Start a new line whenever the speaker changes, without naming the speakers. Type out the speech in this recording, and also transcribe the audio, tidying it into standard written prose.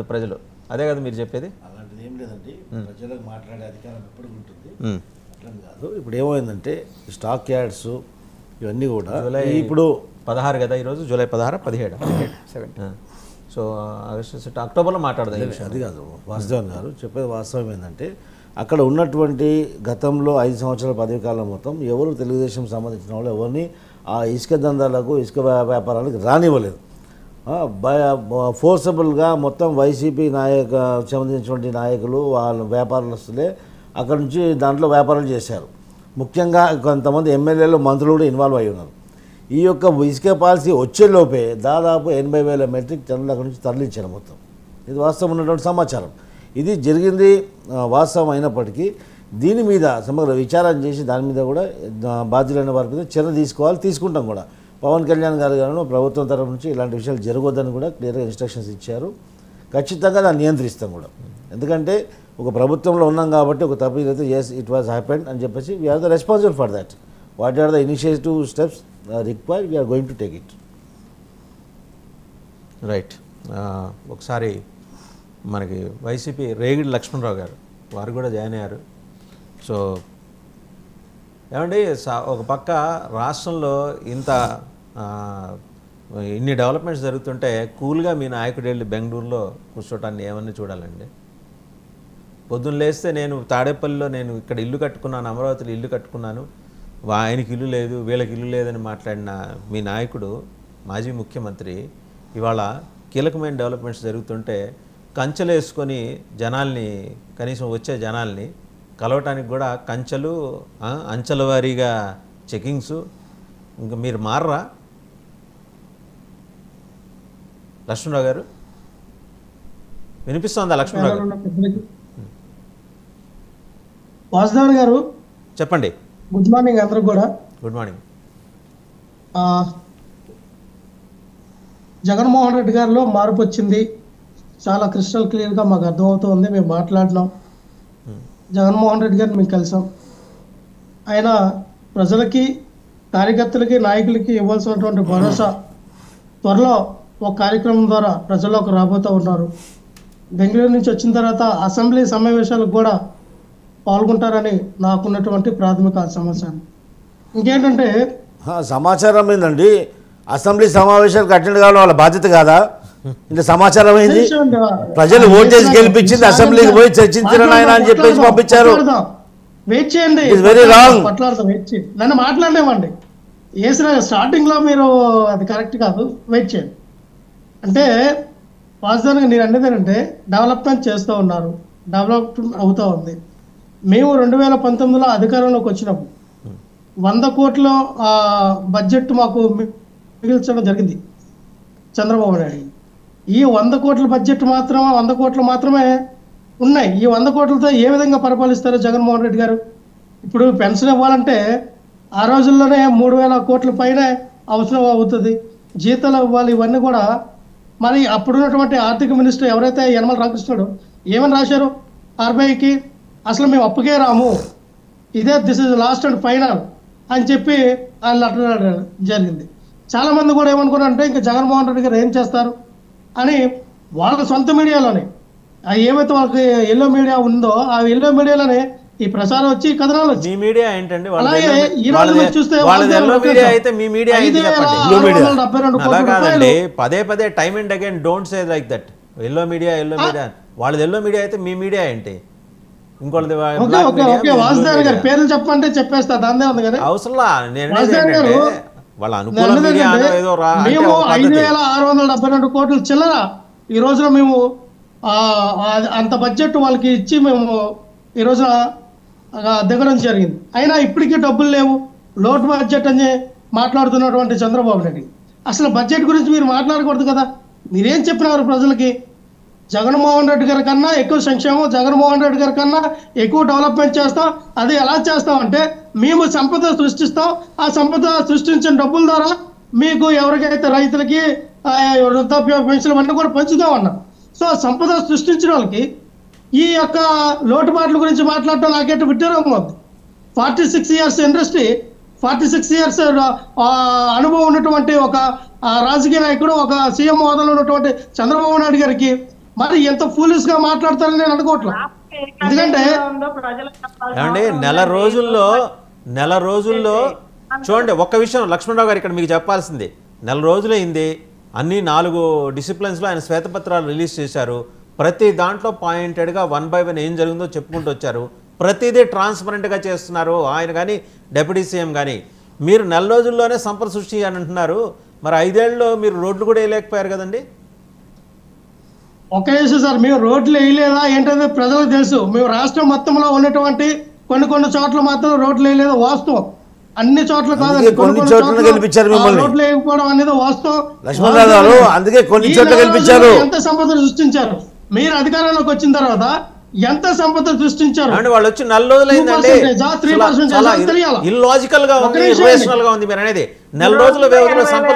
ప్రజలు అదే కదా మీరు చెప్పేది.
అలాంటిది ఏం లేదండి, ప్రజలకు మాట్లాడే అధికారం ఎప్పుడు ఉంటుంది, అట్లా కాదు. ఇప్పుడు ఏమైందంటే స్టాక్ యార్డ్స్ ఇవన్నీ కూడా
జూలై
ఇప్పుడు
16 కదా ఈరోజు, జూలై 16 17 సో ఆగస్టు అక్టోబర్లో మాట్లాడదాం.
అది కాదు వాసుదేవన్ గారు చెప్పేది. వాస్తవం ఏంటంటే అక్కడ ఉన్నటువంటి గతంలో 5 సంవత్సరాల పదవి కాలం మొత్తం ఎవరు తెలుగుదేశం సంబంధించిన వాళ్ళు ఎవరిని ఆ ఇసుక దందాలకు ఇసుక వ్యాపారాలకు రానివ్వలేదు. ఫోర్సబుల్గా మొత్తం వైసీపీ సంబంధించినటువంటి నాయకులు వాళ్ళ వ్యాపారస్తులే అక్కడ నుంచి దాంట్లో వ్యాపారాలు చేశారు. ముఖ్యంగా కొంతమంది ఎమ్మెల్యేలు మంత్రులు కూడా ఇన్వాల్వ్ అయి ఉన్నారు. ఈ యొక్క ఇసుక పాలసీ వచ్చేలోపే దాదాపు 80,000 మెట్రిక్ టన్నుల అక్కడి నుంచి తరలించారు మొత్తం. ఇది వాస్తవం ఉన్నటువంటి సమాచారం. ఇది జరిగింది వాస్తవం అయినప్పటికీ దీని మీద సమగ్ర విచారణ చేసి దాని మీద కూడా బాధ్యులైన వారి మీద చర్య తీసుకోవాలి, తీసుకుంటాం కూడా. పవన్ కళ్యాణ్ గారు ప్రభుత్వం తరఫు నుంచి ఇలాంటి విషయాలు జరగొద్దని కూడా క్లియర్గా ఇన్స్ట్రక్షన్స్ ఇచ్చారు. ఖచ్చితంగా దాన్ని నియంత్రిస్తాం కూడా. ఎందుకంటే ఒక ప్రభుత్వంలో ఉన్నాం కాబట్టి ఒక తప్పు అయితే ఎస్ ఇట్ వాజ్ హ్యాపెండ్ అని చెప్పేసి we are the responsible for that. What are the initiative steps required we are going to take it.
Right. ఒకసారి మనకి వైసీపీ రేగిడి లక్ష్మణరావు గారు వారు కూడా జాయిన్ అయ్యారు. సో ఏమండి, ఒక పక్క రాష్ట్రంలో ఇన్ని డెవలప్మెంట్స్ జరుగుతుంటే కూల్గా మీ నాయకుడు వెళ్ళి బెంగళూరులో కూర్చోటాన్ని ఏమన్నా చూడాలండి. పొద్దున్న లేస్తే నేను తాడేపల్లిలో నేను ఇక్కడ ఇల్లు కట్టుకున్నాను, అమరావతిలో ఇల్లు కట్టుకున్నాను, ఆయనకి ఇల్లు లేదు వీళ్ళకి ఇల్లు లేదని మాట్లాడిన మీ నాయకుడు మాజీ ముఖ్యమంత్రి ఇవాళ కీలకమైన డెవలప్మెంట్స్ జరుగుతుంటే కంచెలు వేసుకొని జనాల్ని, కనీసం వచ్చే జనాల్ని కలవటానికి కూడా కంచెలు, అంచెల వారీగా చెకింగ్స్. ఇంకా మీరు మారరా లక్ష్మణరావు గారు? వినిపిస్తుందా లక్ష్మణరావు గారు?
వాసుదేవన్ గారు
చెప్పండి.
గుడ్ మార్నింగ్ అందరూ కూడా.
Good morning.
జగన్మోహన్ రెడ్డి గారిలో మార్పు వచ్చింది, చాలా క్రిస్టల్ క్లియర్గా మాకు అర్థమవుతుంది. మేము మాట్లాడినాం, జగన్మోహన్ రెడ్డి గారిని మేము కలిసాం. ఆయన ప్రజలకి, కార్యకర్తలకి, నాయకులకి ఇవ్వాల్సినటువంటి భరోసా త్వరలో ఒక కార్యక్రమం ద్వారా ప్రజల్లోకి రాబోతూ ఉన్నారు. బెంగళూరు నుంచి వచ్చిన తర్వాత అసెంబ్లీ సమావేశాలకు కూడా పాల్గొంటారని నాకున్నటువంటి ప్రాథమిక సమాచారం. ఇంకేంటంటే
సమాచారం ఏందండి, అసెంబ్లీ సమావేశాలకు అటెండ్ కావడం వాళ్ళ బాధ్యత కాదా? ఇంత సమాచారం అయింది. ప్రజలు ఓటేసి గెలిపించింది, అసెంబ్లీకి పోయి చర్చించిన ఆయన అని చెప్పేసి పంపించారు.
వెయిట్ చేయండి,
వెరీ రాంగ్.
మాట్లాడదాం, వెయిట్ చేయండి, నన్ను మాట్లాడలేమండి. వేసిన స్టార్టింగ్ లో మీరు అది కరెక్ట్ కాదు, వెయిట్ చేయండి. అంటే వాస్తవానికి నేను అనేది ఏంటంటే డెవలప్మెంట్ చేస్తూ ఉన్నారు, డెవలప్మెంట్ అవుతూ ఉంది. మేము 2019లో అధికారంలోకి వచ్చినప్పుడు 100 కోట్ల బడ్జెట్ మాకు మిగిల్చడం జరిగింది చంద్రబాబు నాయుడు. ఈ 100 కోట్ల బడ్జెట్ 100 కోట్లు మాత్రమే ఉన్నాయి. ఈ 100 కోట్లతో ఏ విధంగా పరిపాలిస్తారు జగన్మోహన్ రెడ్డి గారు? ఇప్పుడు పెన్షన్ ఇవ్వాలంటే ఆ రోజుల్లోనే 3,000 కోట్ల పైనే అవసరం అవుతుంది. జీతాలు ఇవ్వాలి, ఇవన్నీ కూడా. మరి అప్పుడున్నటువంటి ఆర్థిక మినిస్టర్ ఎవరైతే యనమల రామకృష్ణుడు ఏమని రాశారు ఆర్బీఐకి? అసలు మేము అప్పుకే రాము, ఇదే this is last and final అని చెప్పి ఆయన లెటర్ జరిగింది. చాలామంది కూడా ఏమనుకున్నారంటే ఇంకా జగన్మోహన్ రెడ్డి గారు ఏం చేస్తారు అని వాళ్ళ సొంత మీడియాలోనే ఏమైతే వాళ్ళకి ఎల్లో మీడియా ఉందో ఆ ఎల్లో మీడియాలోనే ఈ ప్రసారం వచ్చి కథనాలు వచ్చి
మీ మీడియా ఏంటండి?
అలాగే ఈ రోజు మీరు చూస్తే
పదే పదే time and again don't say like that. Yellow media వాళ్ళది ఎల్లో మీడియా అయితే మీ మీడియా ఏంటి? ఇంకోటి
పేర్లు చెప్పంటే చెప్పేస్తా, దాన్నే ఉంది కదా
అవసరంలా. నేను వాళ్ళ అనుకూల మీడియా ఏదో
మేము 5,672 కోట్లు చిల్లర ఈ రోజున మేము అంత బడ్జెట్ వాళ్ళకి ఇచ్చి మేము ఈ రోజున దిగడం జరిగింది. అయినా ఇప్పటికీ డబ్బులు లేవు, లోటు బడ్జెట్ అని మాట్లాడుతున్నటువంటి చంద్రబాబు నాయుడు అసలు బడ్జెట్ గురించి మీరు మాట్లాడకూడదు కదా. మీరేం చెప్పినారు ప్రజలకి? జగన్మోహన్ రెడ్డి గారి కన్నా ఎక్కువ సంక్షేమం, జగన్మోహన్ రెడ్డి గారి కన్నా ఎక్కువ డెవలప్మెంట్ చేస్తాం. అది ఎలా చేస్తాం అంటే మేము సంపద సృష్టిస్తాం, ఆ సంపద సృష్టించిన డబ్బుల ద్వారా మీకు ఎవరికైతే రైతులకి వృద్ధాప్య పెన్షన్ అన్నీ కూడా పంచుతాం అన్నాం. సో సంపద సృష్టించిన వాళ్ళకి ఈ యొక్క లోటుబాట్ల గురించి మాట్లాడటం నాకేంటి విడ్డూరంగా ఉంది. 46 ఇయర్స్ ఇండస్ట్రీ, 46 ఇయర్స్ అనుభవం ఉన్నటువంటి ఒక రాజకీయ నాయకుడు, ఒక సీఎం హోదాలో ఉన్నటువంటి చంద్రబాబు నాయుడు గారికి మరి ఎంత ఫూలిష్ గా మాట్లాడతారని నేను అనుకోవట్లా. ఎందుకంటే
ఏమండి నెల రోజుల్లో చూడండి ఒక్క విషయం లక్ష్మణరావు గారు ఇక్కడ మీకు చెప్పాల్సింది, నెల రోజులైంది, అన్ని 4 డిసిప్లిన్స్లో ఆయన శ్వేతపత్రాలు రిలీజ్ చేశారు. ప్రతి దాంట్లో పాయింటెడ్గా 1 by 1 ఏం జరిగిందో చెప్పుకుంటూ వచ్చారు. ప్రతిదీ ట్రాన్స్పరెంట్గా చేస్తున్నారు ఆయన కానీ డిప్యూటీ సీఎం కానీ. మీరు నెల రోజుల్లోనే సంపద సృష్టి అని అంటున్నారు, మరి 5 ఏళ్ళలో మీరు రోడ్లు కూడా వేయలేకపోయారు కదండి.
ఒక విషయం సార్, మేము రోడ్లు వేయలేదా ఏంటంటే ప్రజలకు తెలుసు. మేము రాష్ట్రం మొత్తంలో ఉన్నటువంటి కొన్ని చోట్ల మాత్రం రోడ్లు వేయలేదు వాస్తవం, అన్ని చోట్ల కాదండి.
కొన్ని చోట్ల గెలిపించారు మిమ్మల్ని.
రోడ్లు వేయకపోవడం అనేది వాస్తవం.
లక్ష్మణరావు గారు అందుకే కొన్ని చోట్ల గెలిపించారు.
ఎంత సంపద సృష్టించారు మీరు అధికారంలోకి వచ్చిన తర్వాత, ఎంత సంపద సృష్టించారు.
అంటే వాళ్ళు వచ్చి నెల రోజులైందండి, ఇల్లాజికల్ గా ఉంది, ఇర్రేషనల్ గా ఉంది మీరు అనేది. నెల రోజుల వ్యవధిలో సంపద